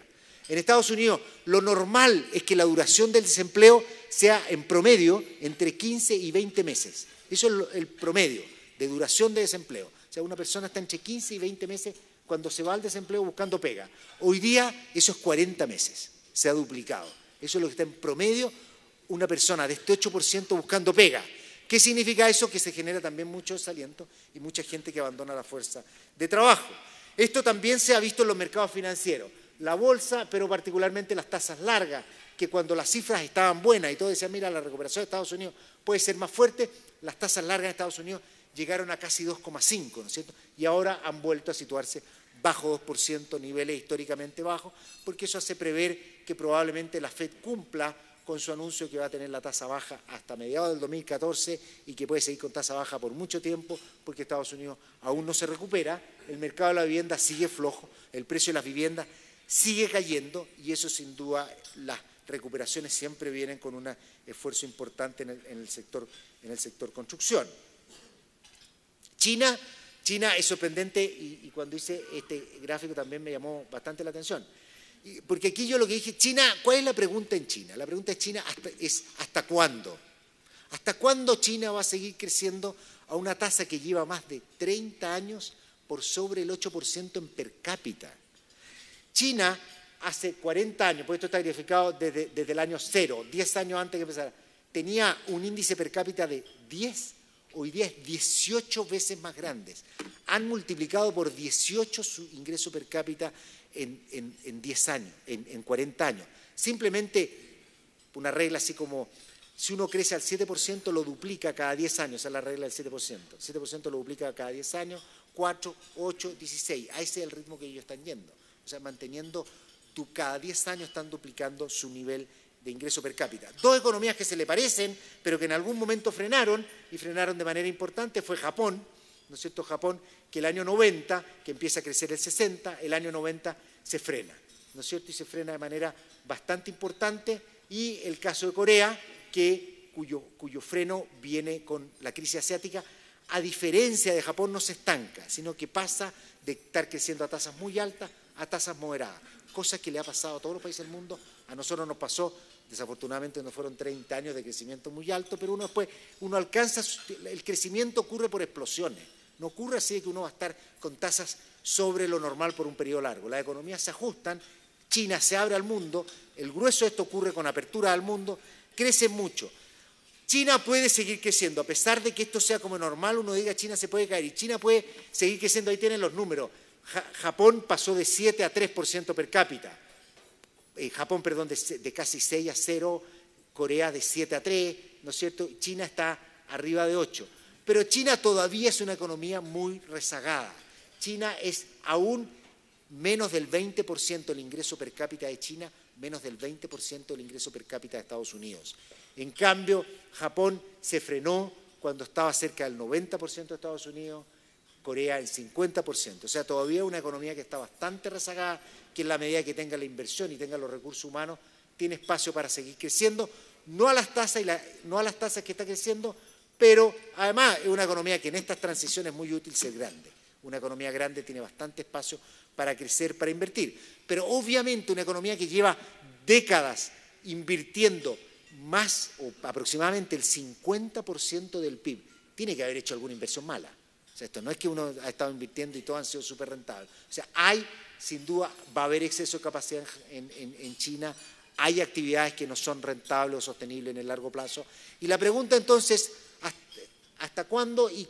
En Estados Unidos lo normal es que la duración del desempleo sea en promedio entre 15 y 20 meses. Eso es el promedio de duración de desempleo. O sea, una persona está entre 15 y 20 meses cuando se va al desempleo buscando pega. Hoy día eso es 40 meses, se ha duplicado. Eso es lo que está en promedio una persona de este 8% buscando pega. ¿Qué significa eso? Que se genera también mucho desaliento y mucha gente que abandona la fuerza de trabajo. Esto también se ha visto en los mercados financieros. La bolsa, pero particularmente las tasas largas, que cuando las cifras estaban buenas y todos decían, mira, la recuperación de Estados Unidos puede ser más fuerte, las tasas largas de Estados Unidos llegaron a casi 2,5, ¿no es cierto? Y ahora han vuelto a situarse bajo 2%, niveles históricamente bajos, porque eso hace prever que probablemente la Fed cumpla con su anuncio que va a tener la tasa baja hasta mediados del 2014 y que puede seguir con tasa baja por mucho tiempo, porque Estados Unidos aún no se recupera, el mercado de la vivienda sigue flojo, el precio de las viviendas sigue cayendo y eso sin duda las recuperaciones siempre vienen con un esfuerzo importante en el sector construcción. China es sorprendente y cuando hice este gráfico también me llamó bastante la atención. Porque aquí yo lo que dije, China, ¿cuál es la pregunta en China? La pregunta de China es ¿hasta cuándo? ¿Hasta cuándo China va a seguir creciendo a una tasa que lleva más de 30 años por sobre el 8% en per cápita? China hace 40 años, porque esto está verificado desde el año 0, 10 años antes que empezara, tenía un índice per cápita de 10, hoy día es 18 veces más grandes. Han multiplicado por 18 su ingreso per cápita en 10 años, en 40 años. Simplemente una regla así como, si uno crece al 7%, lo duplica cada 10 años, esa es la regla del 7%. El 7% lo duplica cada 10 años, 4, 8, 16. A ese es el ritmo que ellos están yendo. O sea, manteniendo, cada 10 años están duplicando su nivel de ingreso per cápita. Dos economías que se le parecen, pero que en algún momento frenaron, y frenaron de manera importante, fue Japón, ¿no es cierto? Japón, que el año 90, que empieza a crecer el 60, el año 90 se frena, ¿no es cierto? Y se frena de manera bastante importante, y el caso de Corea, cuyo freno viene con la crisis asiática, a diferencia de Japón no se estanca, sino que pasa de estar creciendo a tasas muy altas a tasas moderadas, cosa que le ha pasado a todos los países del mundo. A nosotros nos pasó, desafortunadamente no fueron 30 años de crecimiento muy alto, pero uno alcanza, el crecimiento ocurre por explosiones, no ocurre así de que uno va a estar con tasas sobre lo normal por un periodo largo. Las economías se ajustan, China se abre al mundo, el grueso de esto ocurre con apertura al mundo, crece mucho. China puede seguir creciendo, a pesar de que esto sea como normal, uno diga China se puede caer y China puede seguir creciendo, ahí tienen los números. Japón pasó de 7 a 3% per cápita, Japón, perdón, de casi 6 a 0, Corea de 7 a 3, ¿no es cierto? China está arriba de 8, pero China todavía es una economía muy rezagada. China es aún menos del 20% del ingreso per cápita de China, menos del 20% del ingreso per cápita de Estados Unidos. En cambio, Japón se frenó cuando estaba cerca del 90% de Estados Unidos, Corea el 50%. O sea, todavía una economía que está bastante rezagada, que en la medida que tenga la inversión y tenga los recursos humanos, tiene espacio para seguir creciendo, no a las tasas que está creciendo, pero además es una economía que en estas transiciones es muy útil ser grande. Una economía grande tiene bastante espacio para crecer, para invertir. Pero obviamente una economía que lleva décadas invirtiendo más o aproximadamente el 50% del PIB, tiene que haber hecho alguna inversión mala. O sea, esto no es que uno ha estado invirtiendo y todos han sido súper rentables. O sea, sin duda, va a haber exceso de capacidad en China, hay actividades que no son rentables o sostenibles en el largo plazo. Y la pregunta entonces, ¿hasta cuándo y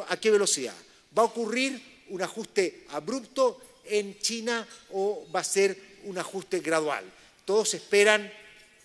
a qué velocidad? ¿Va a ocurrir un ajuste abrupto en China o va a ser un ajuste gradual? Todos esperan,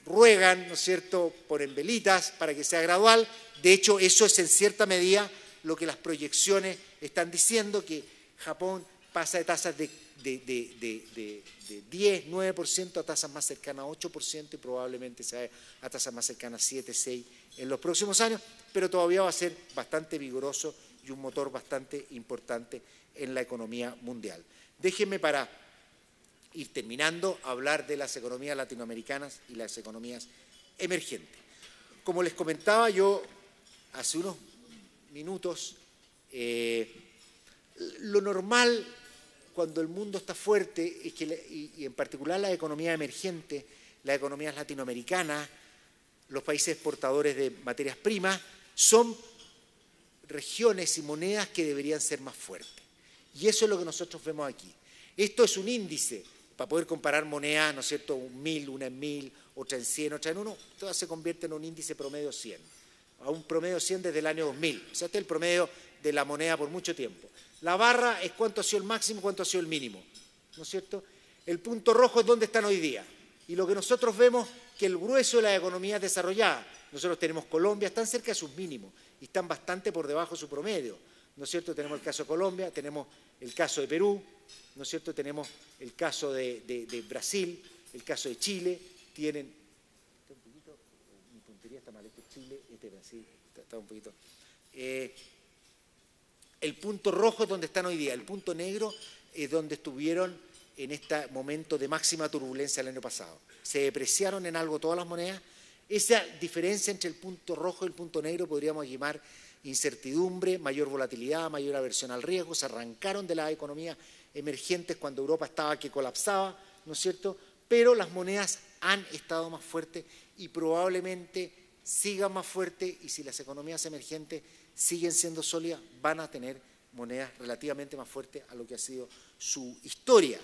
ruegan, ¿no es cierto?, ponen velitas para que sea gradual. De hecho, eso es en cierta medida lo que las proyecciones están diciendo, que Japón pasa de tasas de 10, 9% a tasas más cercanas a 8% y probablemente sea a tasas más cercanas a 7, 6 en los próximos años, pero todavía va a ser bastante vigoroso y un motor bastante importante en la economía mundial. Déjenme, para ir terminando, hablar de las economías latinoamericanas y las economías emergentes. Como les comentaba yo hace unos minutos, lo normal cuando el mundo está fuerte es que, y en particular las economías emergentes, las economías latinoamericanas, los países exportadores de materias primas, son regiones y monedas que deberían ser más fuertes. Y eso es lo que nosotros vemos aquí. Esto es un índice para poder comparar monedas, ¿no es cierto? 1000, una en 1000, otra en 100, otra en 1, todas se convierten en un índice promedio 100. a un promedio 100 desde el año 2000. O sea, este es el promedio de la moneda por mucho tiempo. La barra es cuánto ha sido el máximo, cuánto ha sido el mínimo, ¿no es cierto? El punto rojo es dónde están hoy día. Y lo que nosotros vemos que el grueso de las economías desarrolladas, nosotros tenemos Colombia, están cerca de sus mínimos y están bastante por debajo de su promedio, ¿no es cierto? Tenemos el caso de Colombia, tenemos el caso de Perú, ¿no es cierto? Tenemos el caso de Brasil, el caso de Chile, tienen... Un poquito, mi puntería está mal, este es Chile, este es Brasil, está un poquito... el punto rojo es donde están hoy día, el punto negro es donde estuvieron en este momento de máxima turbulencia el año pasado. Se depreciaron en algo todas las monedas. Esa diferencia entre el punto rojo y el punto negro podríamos llamar incertidumbre, mayor volatilidad, mayor aversión al riesgo. Se arrancaron de las economías emergentes cuando Europa estaba que colapsaba, ¿no es cierto? Pero las monedas han estado más fuertes y probablemente sigan más fuertes, y si las economías emergentes siguen siendo sólidas, van a tener monedas relativamente más fuertes a lo que ha sido su historia.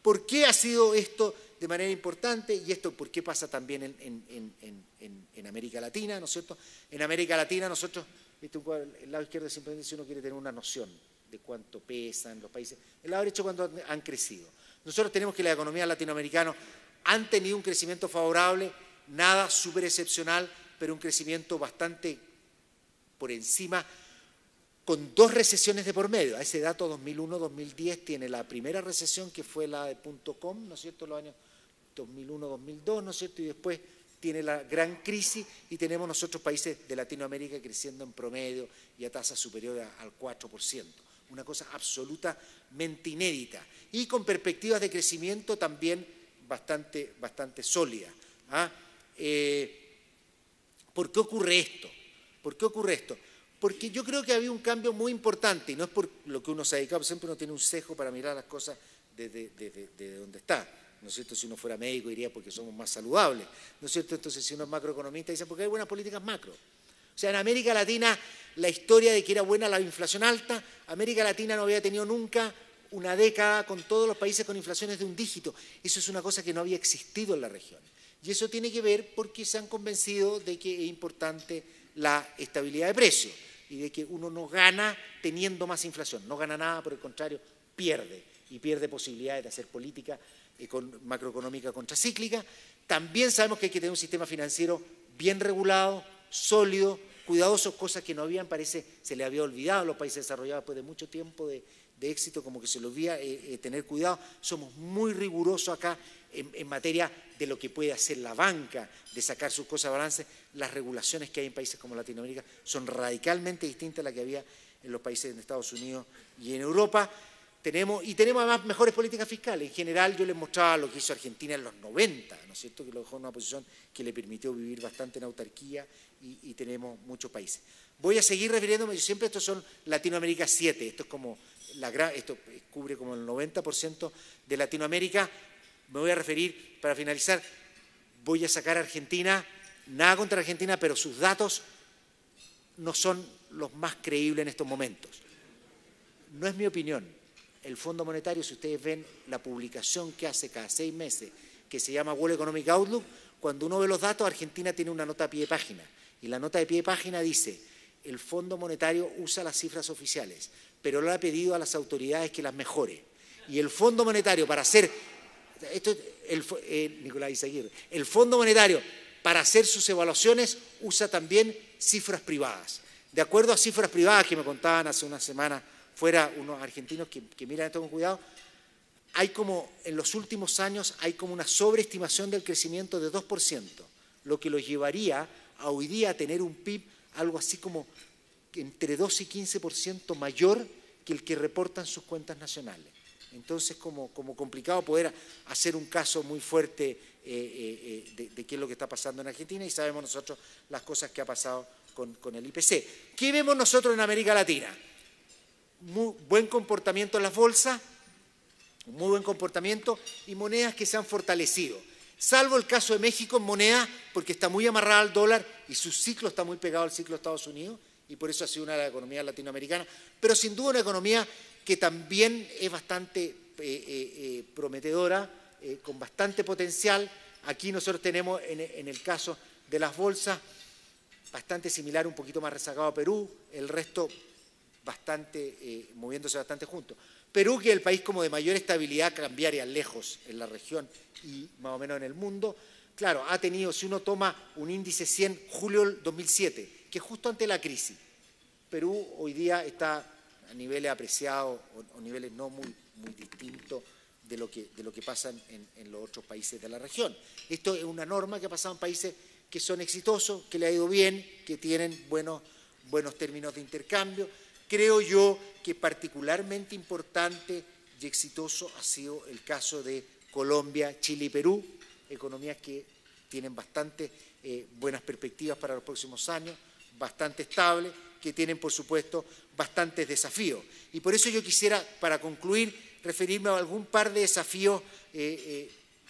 ¿Por qué ha sido esto de manera importante? Y esto, ¿por qué pasa también en América Latina, ¿no es cierto? En América Latina nosotros, el lado izquierdo simplemente si uno quiere tener una noción de cuánto pesan los países, el lado derecho cuánto han crecido. Nosotros tenemos que las economías latinoamericanas han tenido un crecimiento favorable, nada súper excepcional, pero un crecimiento bastante por encima, con dos recesiones de por medio. A ese dato 2001-2010 tiene la primera recesión, que fue la de .com, ¿no es cierto?, los años 2001-2002, ¿no es cierto?, y después tiene la gran crisis y tenemos nosotros países de Latinoamérica creciendo en promedio y a tasas superiores al 4%. Una cosa absolutamente inédita y con perspectivas de crecimiento también bastante sólidas. ¿Ah? ¿Por qué ocurre esto? ¿Por qué ocurre esto? Porque yo creo que había un cambio muy importante, y no es por lo que uno se ha dedicado, siempre uno tiene un sesgo para mirar las cosas desde donde está, ¿no es cierto? Si uno fuera médico diría porque somos más saludables, ¿no es cierto? Entonces si uno es macroeconomista dice porque hay buenas políticas macro. O sea, en América Latina la historia de que era buena la inflación alta, América Latina no había tenido nunca una década con todos los países con inflaciones de un dígito. Eso es una cosa que no había existido en la región. Y eso tiene que ver porque se han convencido de que es importante la estabilidad de precios y de que uno no gana teniendo más inflación, no gana nada, por el contrario, pierde, y pierde posibilidades de hacer política macroeconómica contracíclica. También sabemos que hay que tener un sistema financiero bien regulado, sólido, cuidadoso, cosas que no habían, parece, se le había olvidado a los países desarrollados después de mucho tiempo de éxito, como que se le olvida tener cuidado. Somos muy rigurosos acá en materia de lo que puede hacer la banca, de sacar sus cosas a balance. Las regulaciones que hay en países como Latinoamérica son radicalmente distintas a las que había en los países de Estados Unidos y en Europa. Tenemos además mejores políticas fiscales. En general, yo les mostraba lo que hizo Argentina en los 90, ¿no es cierto?, que lo dejó en una posición que le permitió vivir bastante en autarquía, y tenemos muchos países. Voy a seguir refiriéndome, yo siempre estos son Latinoamérica 7, esto es como esto cubre como el 90% de Latinoamérica. Me voy a referir, para finalizar, voy a sacar a Argentina, nada contra Argentina, pero sus datos no son los más creíbles en estos momentos. No es mi opinión. El Fondo Monetario, si ustedes ven la publicación que hace cada 6 meses, que se llama World Economic Outlook, cuando uno ve los datos, Argentina tiene una nota a pie de página. Y la nota de pie de página dice, el Fondo Monetario usa las cifras oficiales, pero le ha pedido a las autoridades que las mejore. Y el Fondo Monetario, para hacer... Nicolás Izaguirre, el Fondo Monetario, para hacer sus evaluaciones, usa también cifras privadas. De acuerdo a cifras privadas que me contaban hace una semana fuera unos argentinos que miran esto con cuidado, hay como, en los últimos años, hay como una sobreestimación del crecimiento de 2%, lo que los llevaría a hoy día a tener un PIB algo así como entre 2 y 15% mayor que el que reportan sus cuentas nacionales. Entonces, como complicado poder hacer un caso muy fuerte de qué es lo que está pasando en Argentina, y sabemos nosotros las cosas que ha pasado con el IPC. ¿Qué vemos nosotros en América Latina? Muy buen comportamiento en las bolsas, muy buen comportamiento, y monedas que se han fortalecido. Salvo el caso de México en moneda, porque está muy amarrada al dólar y su ciclo está muy pegado al ciclo de Estados Unidos, y por eso ha sido una de las economías latinoamericanas, pero sin duda una economía que también es bastante prometedora, con bastante potencial. Aquí nosotros tenemos, en el caso de las bolsas, bastante similar, un poquito más rezagado a Perú, el resto moviéndose bastante juntos. Perú, que es el país como de mayor estabilidad cambiaria lejos en la región y más o menos en el mundo, claro, ha tenido, si uno toma un índice 100, julio del 2007, que es justo antes de la crisis, Perú hoy día está a niveles apreciados o niveles no muy distintos de lo que pasa en los otros países de la región. Esto es una norma que ha pasado en países que son exitosos, que le ha ido bien, que tienen buenos términos de intercambio. Creo yo que particularmente importante y exitoso ha sido el caso de Colombia, Chile y Perú, economías que tienen bastante buenas perspectivas para los próximos años, bastante estables, que tienen, por supuesto, bastantes desafíos. Y por eso yo quisiera, para concluir, referirme a algún par de desafíos,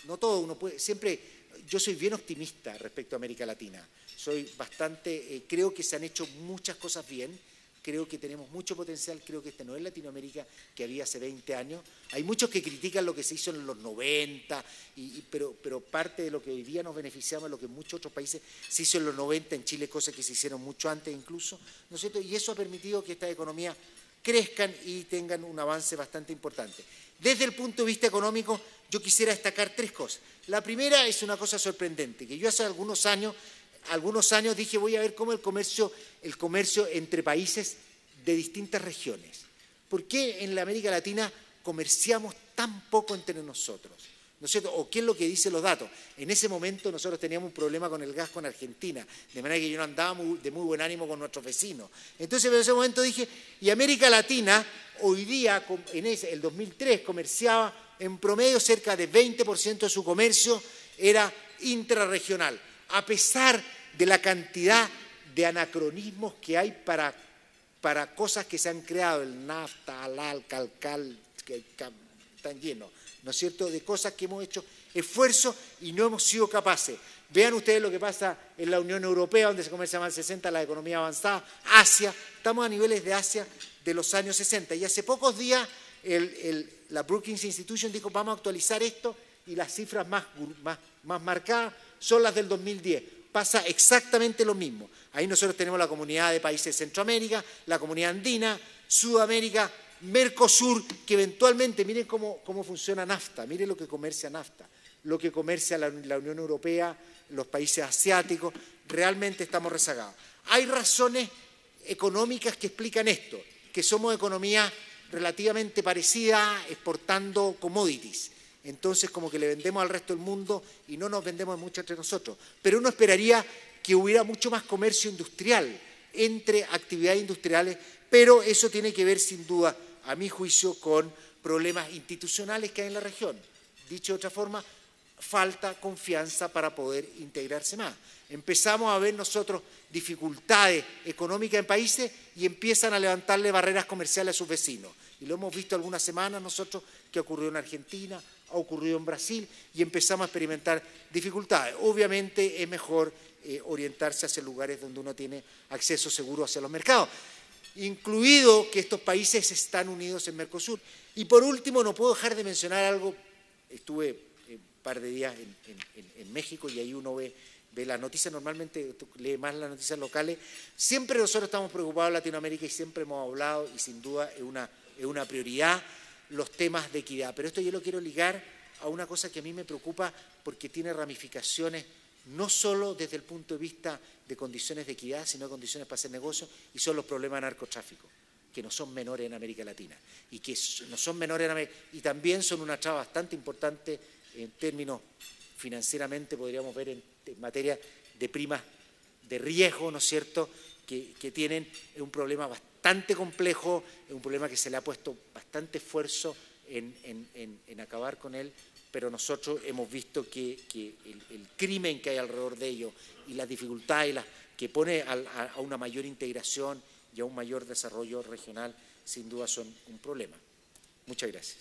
no todo, uno puede, siempre, yo soy bien optimista respecto a América Latina, creo que se han hecho muchas cosas bien, creo que tenemos mucho potencial, creo que no es Latinoamérica que había hace 20 años. Hay muchos que critican lo que se hizo en los 90, pero parte de lo que hoy día nos beneficiamos es lo que en muchos otros países se hizo en los 90, en Chile cosas que se hicieron mucho antes incluso, ¿no es cierto? Y eso ha permitido que estas economías crezcan y tengan un avance bastante importante. Desde el punto de vista económico, yo quisiera destacar tres cosas. La primera es una cosa sorprendente, que yo hace algunos años dije voy a ver cómo el comercio entre países de distintas regiones. ¿Por qué en la América Latina comerciamos tan poco entre nosotros? ¿No es cierto? ¿O qué es lo que dicen los datos? En ese momento nosotros teníamos un problema con el gas con Argentina, de manera que yo no andaba de muy buen ánimo con nuestros vecinos. Entonces en ese momento dije, y América Latina hoy día, el 2003, comerciaba en promedio cerca de 20% de su comercio era intrarregional. A pesar de la cantidad de anacronismos que hay para cosas que se han creado, el NAFTA, ALAL, CALCAL, que están llenos, ¿no es cierto?, de cosas que hemos hecho esfuerzos y no hemos sido capaces. Vean ustedes lo que pasa en la Unión Europea, donde se comercia más del 60%, la economía avanzada, Asia, estamos a niveles de Asia de los años 60. Y hace pocos días la Brookings Institution dijo, vamos a actualizar esto, y las cifras más marcadas son las del 2010. Pasa exactamente lo mismo. Ahí nosotros tenemos la comunidad de países de Centroamérica, la comunidad andina, Sudamérica, Mercosur, que eventualmente, miren cómo funciona NAFTA, miren lo que comercia NAFTA, lo que comercia la Unión Europea, los países asiáticos, realmente estamos rezagados. Hay razones económicas que explican esto, que somos economías relativamente parecidas exportando commodities. Entonces como que le vendemos al resto del mundo y no nos vendemos mucho entre nosotros. Pero uno esperaría que hubiera mucho más comercio industrial entre actividades industriales, pero eso tiene que ver sin duda, a mi juicio, con problemas institucionales que hay en la región. Dicho de otra forma, falta confianza para poder integrarse más. Empezamos a ver nosotros dificultades económicas en países y empiezan a levantarle barreras comerciales a sus vecinos. Y lo hemos visto algunas semanas nosotros, que ocurrió en Argentina, ha ocurrido en Brasil, y empezamos a experimentar dificultades. Obviamente es mejor orientarse hacia lugares donde uno tiene acceso seguro hacia los mercados, incluido que estos países están unidos en Mercosur. Y por último, no puedo dejar de mencionar algo, estuve un par de días en México y ahí uno ve las noticias, normalmente lee más las noticias locales. Siempre nosotros estamos preocupados en Latinoamérica y siempre hemos hablado, y sin duda es una prioridad, los temas de equidad. Pero esto yo lo quiero ligar a una cosa que a mí me preocupa porque tiene ramificaciones no solo desde el punto de vista de condiciones de equidad, sino de condiciones para hacer negocios, y son los problemas de narcotráfico, que no son menores en América Latina, y que no son menores en América, y también son una traba bastante importante en términos financieramente, podríamos ver en materia de primas de riesgo, ¿no es cierto?, que tienen un problema bastante complejo, es un problema que se le ha puesto bastante esfuerzo en acabar con él, pero nosotros hemos visto que el crimen que hay alrededor de ello y las dificultades que pone a una mayor integración y a un mayor desarrollo regional, sin duda son un problema. Muchas gracias.